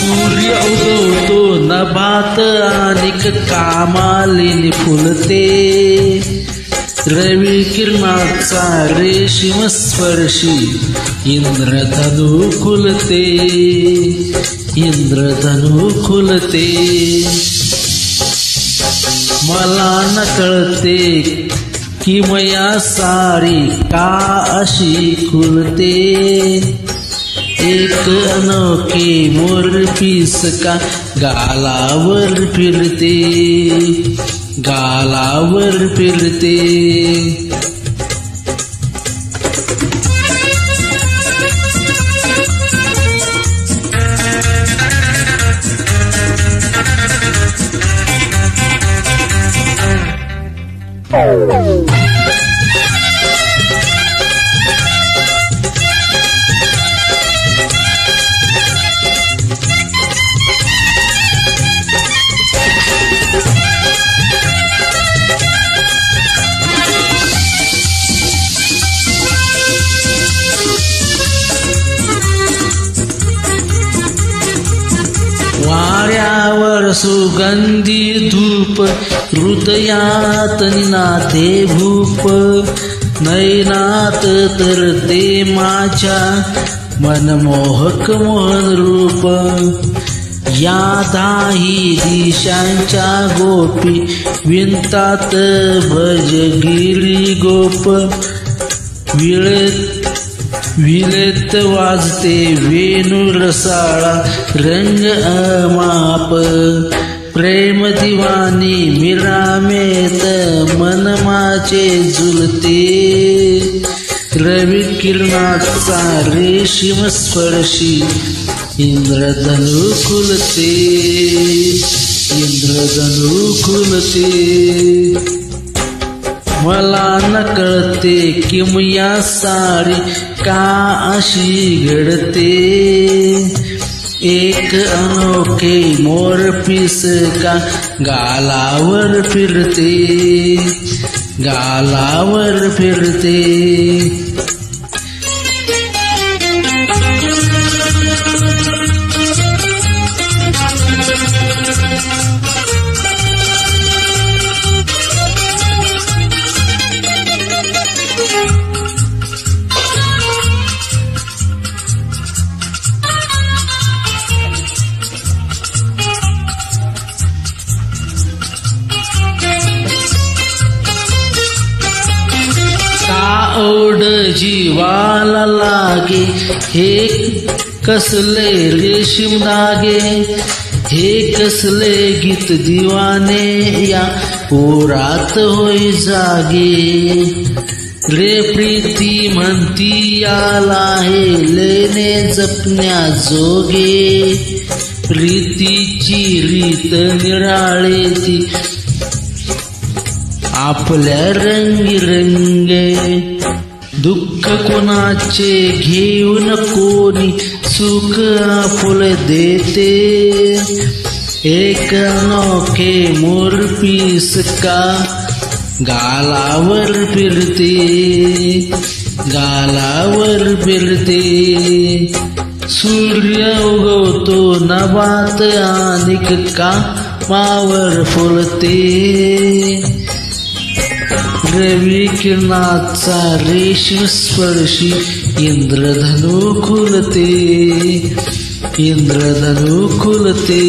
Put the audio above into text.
सूर्य उगवतो नभात अनेक कामालिनी फुलते, रवी किरणाचा रेशीम स्पर्शी इंद्रधनु खुलते, इंद्रधनु खुलते. मला न कळते किमया सारी का अशी खुलते, एक अनोखे मोरपीस का गालावर फिरते, गालावर फिरते. वाऱ्यावर सुगंधी धूप, हृदयात नाते भूप, नयनात तरते माझ्या मनमोहक मोहन रूप. या दाही दिशांच्या गोपी विंतात भजगिरी गोप, विलेत वाजते वेणू रसाळा रंग अमाप. प्रेम दिवानी मिरामेत मन माझे झुलते, रवी किरणाचा रेशीम स्पर्शी इंद्रधनु खुलते, इंद्रधनु खुलते. मला न कळते किमया सारी का अशी घडते, एक अनोखे मोरपीस का गालावर फिरते, गालावर फिरते. ओढ जीवाला लागे, हे कसले रेशीम धागे, हे कसले गीत दिवाने या पोरात होई जागे. रे प्रीती म्हणती याला हे लेणे जपण्या जोगे, प्रीतीची रीत निराळे ती आपल्या रंगीरंगे. दुःख कोणाचे घेऊन कोणी सुख आपुल देते, एक अनोखे मोरपीस का गालावर फिरते, गालावर फिरते. सूर्य उगवतो नभात अनेक कामावर फुलते, रवी किरणाचा रेशीम स्पर्शी इंद्रधनु खुलते, इंद्रधनु खुलते.